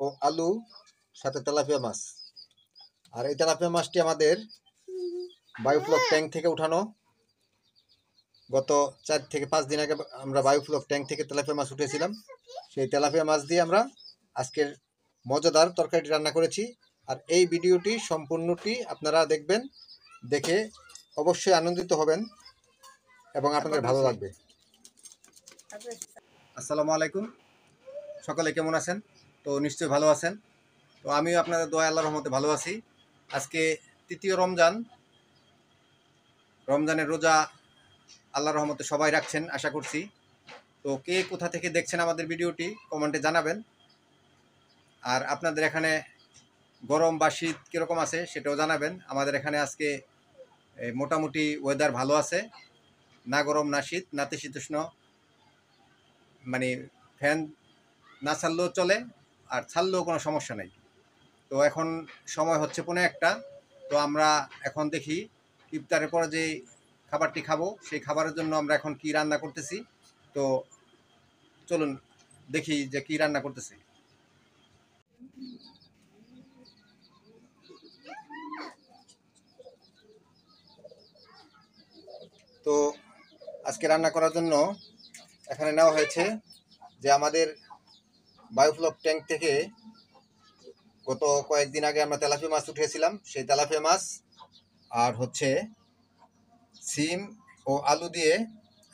ও আলু সাথে তেলাপিয়া মাছ। আর এই তেলাপিয়া মাছটি আমাদের বায়োফ্লক ট্যাঙ্ক থেকে উঠানো। গত 4 থেকে 5 দিন আগে আমরা বায়োফ্লক ট্যাঙ্ক থেকে তেলাপিয়া মাছ উঠেছিলাম। সেই তেলাপিয়া মাছ দিয়ে আমরা আজকের মজাদার তরকারিটি রান্না করেছি। আর এই ভিডিওটি সম্পূর্ণটি আপনারা দেখবেন, দেখে অবশ্যই আনন্দিত হবেন এবং আপনাদের ভালো লাগবে। আসসালামু আলাইকুম, সকলে কেমন আছেন? তো নিশ্চয়ই ভালো আছেন। তো আমিও আপনাদের দোয়া আল্লাহর রহমতে ভালো আছি। আজকে তৃতীয় রমজানের রোজা আল্লাহর রহমতে সবাই রাখছেন আশা করছি। তো কে কোথা থেকে দেখছেন আমাদের ভিডিওটি কমেন্টে জানাবেন। আর আপনাদের এখানে গরম বা শীত কীরকম আছে সেটাও জানাবেন। আমাদের এখানে আজকে মোটামুটি ওয়েদার ভালো আছে, না গরম না শীত, নাতিশীতোষ্ণ, মানে ফ্যান না ছাড়লেও চলে আর ছাড়লেও কোনো সমস্যা নেই। তো এখন সময় হচ্ছে 1:45। তো আমরা এখন দেখি ইফতারের পরে যে খাবারটি খাবো সেই খাবারের জন্য আমরা এখন কি রান্না করতেছি। তো চলুন দেখি যে কি রান্না করতেছি। তো আজকে রান্না করার জন্য এখানে নেওয়া হয়েছে যে আমাদের বায়োফ্লক ট্যাঙ্ক থেকে গত কয়েকদিন আগে আমরা তেলাপিয়া মাছ উঠিয়েছিলাম, সেই তেলাপিয়া মাছ আর হচ্ছে সিম ও আলু দিয়ে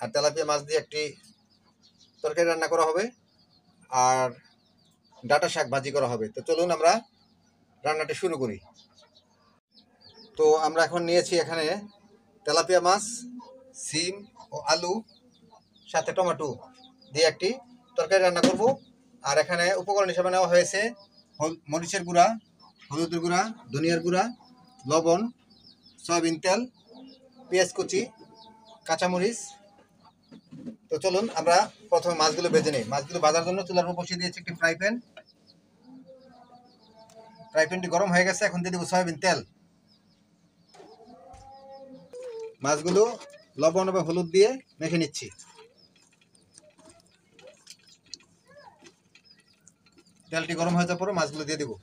আর তেলাপিয়া মাছ দিয়ে একটি তরকারি রান্না করা হবে আর ডাঁটা শাক ভাজি করা হবে। তো চলুন আমরা রান্নাটি শুরু করি। তো আমরা এখন নিয়েছি এখানে তেলাপিয়া মাছ, সিম ও আলু সাথে টমেটো দিয়ে একটি তরকারি রান্না করব। আর এখানে উপকরণ হিসেবে নেওয়া হয়েছে মরিচের গুঁড়া, হলুদের গুঁড়া, ধনিয়ার গুঁড়া, লবণ, সয়াবিন তেল, পেঁয়াজ কুচি, কাঁচামরিচ। তো চলুন আমরা প্রথমে মাছগুলো ভেজে নিই। মাছগুলো ভাজার জন্য চুলার উপর বসিয়ে দিয়েছি একটি ফ্রাই প্যান। ফ্রাই প্যানটি গরম হয়ে গেছে, এখন দিয়ে দেবো সয়াবিন তেল। মাছগুলো লবণ এবং হলুদ দিয়ে মেখে নিচ্ছি। তেলটি গরম হয়ে যাওয়ার পরে মাছগুলো দিয়ে দেবো।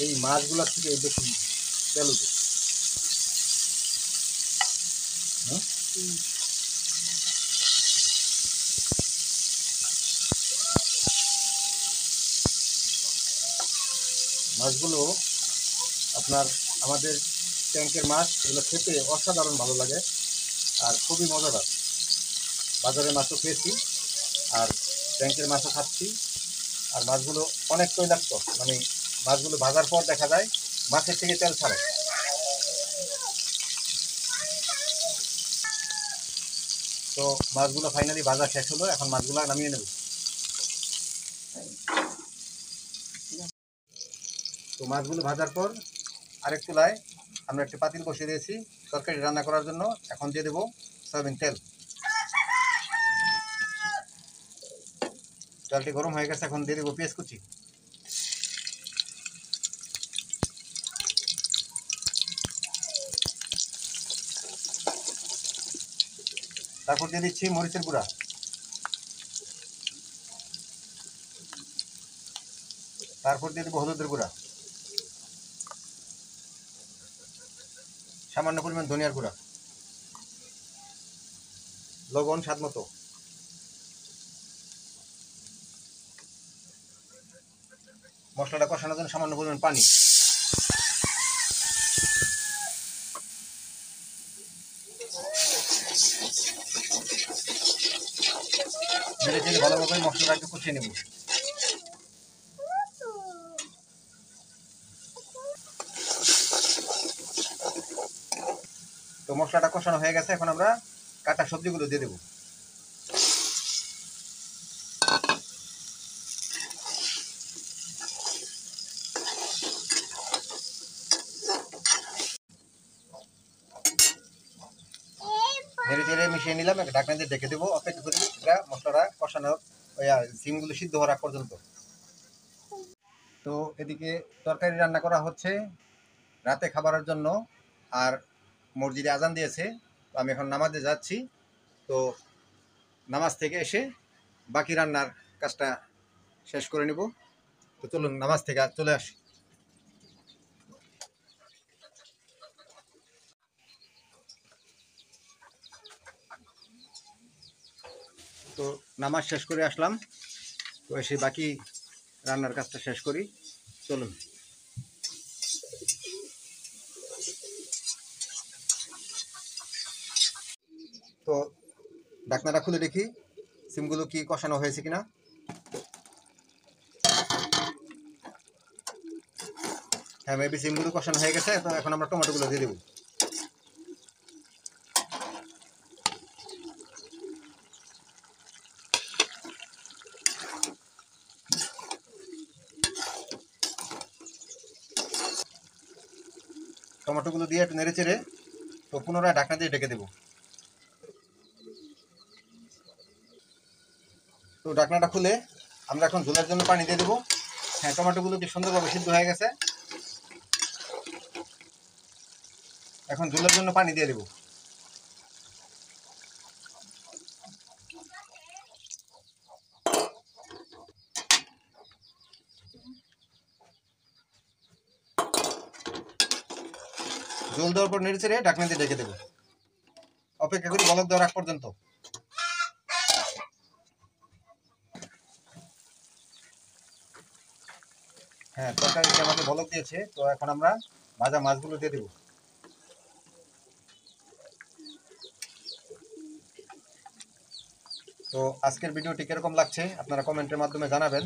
এই মাছগুলোর থেকে বেশি তেল উঠে। মাছগুলো আপনার আমাদের ট্যাঙ্কের মাছ, এগুলো খেতে অসাধারণ ভালো লাগে আর খুবই মজাদার। বাজারের মাছও খেয়েছি আর ট্যাঙ্কের মাছও খাচ্ছি। আর মাছগুলো অনেক তৈলাক্ত, মানে মাছগুলো ভাজার পর দেখা যায় মাছের থেকে তেল ছাড়ে। তো মাছগুলো ফাইনালি ভাজা শেষ হলো, এখন মাছগুলো নামিয়ে নেব। তো মাছগুলো ভাজার পর আরেক চুলায় আমরা একটি পাতিল বসিয়ে দিয়েছি তরকারি রান্না করার জন্য। এখন দিয়ে দেবো সয়াবিন তেল। তেলটি গরম হয়ে গেছে, এখন দিয়ে দেবো পেঁয়াজ কুচি। তারপর দিয়ে দিচ্ছি মরিচের গুঁড়া। তারপর দিয়ে দেবো হলুদের গুঁড়া, সামান্য পরিমাণ ধনিয়ার গুঁড়া, লবণ স্বাদ মতো। মশলাটা কষানোর জন্য সামান্য পরিমাণ পানি। নেড়ে চেড়ে ভালোভাবে মশলাটাকে কষিয়ে নেব। তো মশলাটা কষানো হয়ে গেছে, এখন আমরা কাটা সবজিগুলো দিয়ে দেবো। নেড়ে চেড়ে মিশিয়ে নিলাম, ঢাকনা দিয়ে ঢেকে দেবো, অপেক্ষা করি এটা মশলাটা কষানোর ওই সিমগুলো সিদ্ধ হওয়ার পর্যন্ত। তো এদিকে তরকারি রান্না করা হচ্ছে রাতে খাবারের জন্য, আর মসজিদে আজান দিয়েছে, তো আমি এখন নামাজে যাচ্ছি। তো নামাজ থেকে এসে বাকি রান্নার কাজটা শেষ করে নিব। তো চলুন নামাজ থেকে চলে আসি। তো নামাজ শেষ করে আসলাম, তো এসে বাকি রান্নার কাজটা শেষ করি, চলুন। তো ঢাকনাটা খুলে দেখি সিমগুলো কি কষানো হয়েছে কিনা। হ্যাঁ, মেবি সিমগুলো কষানো হয়ে গেছে। তো এখন আমরা টমেটোগুলো দিয়ে দেবো। টমেটোগুলো দিয়ে একটু নেড়ে চেড়ে তো পুনরায় ঢাকনা দিয়ে ঢেকে দেবো। তো ঢাকনাটা খুলে আমরা এখন ঝোলের জন্য পানি দিয়ে দেবো। হ্যাঁ, টমেটোগুলো কি সুন্দরভাবে সিদ্ধ হয়ে গেছে। এখন ঝোলের জন্য পানি দিয়ে দেবো। ঝোল দেওয়ার পর নেড়ে চেড়ে ঢাকনা দিয়ে ঢেকে দেবো, অপেক্ষা করি বলক দেওয়ার আগ পর্যন্ত। হ্যাঁ, তরকারিতে আমাদের বলক দিয়েছে, তো এখন আমরা ভাজা মাছগুলো দিয়ে দেবো। তো আজকের ভিডিওটি কিরকম লাগছে আপনারা কমেন্টের মাধ্যমে জানাবেন।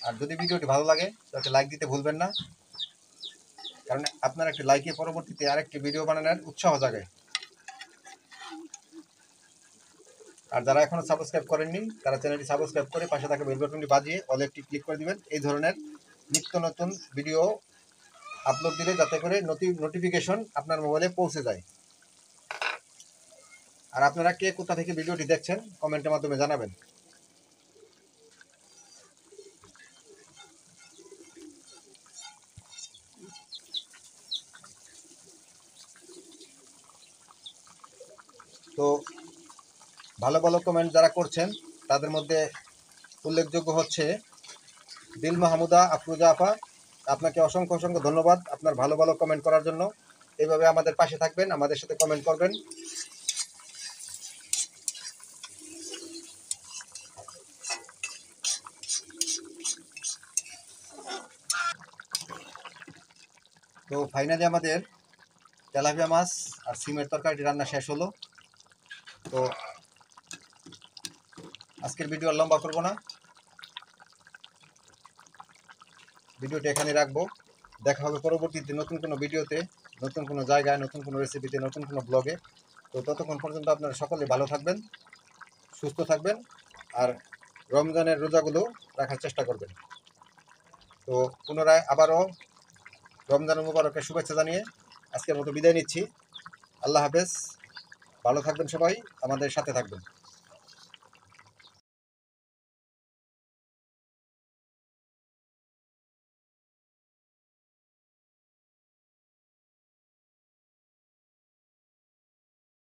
আর যদি ভিডিওটি ভালো লাগে তাহলে লাইক দিতে ভুলবেন না, কারণ আপনার একটি লাইকে পরবর্তীতে আরেকটি ভিডিও বানানোর উৎসাহ জাগে। আর যারা এখনো সাবস্ক্রাইব করেননি তারা চ্যানেলটি সাবস্ক্রাইব করে পাশে থাকা বেল বাটনটি বাজিয়ে অল একটি ক্লিক করে দিবেন, এই ধরনের নিত্য নতুন ভিডিও আপলোড দিলে যাতে করে নোটিফিকেশন আপনার মোবাইলে পৌঁছে যায়। আর আপনারা কে কোথা থেকে ভিডিওটি দেখছেন কমেন্টের মাধ্যমে জানাবেন। তো ভালো ভালো কমেন্ট যারা করছেন তাদের মধ্যে উল্লেখযোগ্য হচ্ছে দিল মাহমুদা আফরোজা আপা, আপনাকে অসংখ্য অসংখ্য ধন্যবাদ আপনার ভালো ভালো কমেন্ট করার জন্য। এইভাবে আমাদের পাশে থাকবেন, আমাদের সাথে কমেন্ট করবেন। তো ফাইনালি আমাদের তেলাপিয়া মাছ আর সিমের তরকারিটি রান্না শেষ হলো। তো আজকের ভিডিও আর লম্বা করবো না, ভিডিওটি এখানে রাখবো। দেখা হবে পরবর্তীতে নতুন কোনো ভিডিওতে, নতুন কোনো জায়গায়, নতুন কোনো রেসিপিতে, নতুন কোনো ব্লগে। তো ততক্ষণ পর্যন্ত আপনারা সকলে ভালো থাকবেন, সুস্থ থাকবেন, আর রমজানের রোজাগুলো রাখার চেষ্টা করবেন। তো পুনরায় আবারও রমজান মুবারকের শুভেচ্ছা জানিয়ে আজকের মতো বিদায় নিচ্ছি। আল্লাহ হাফেজ, ভালো থাকবেন সবাই, আমাদের সাথে থাকবেন।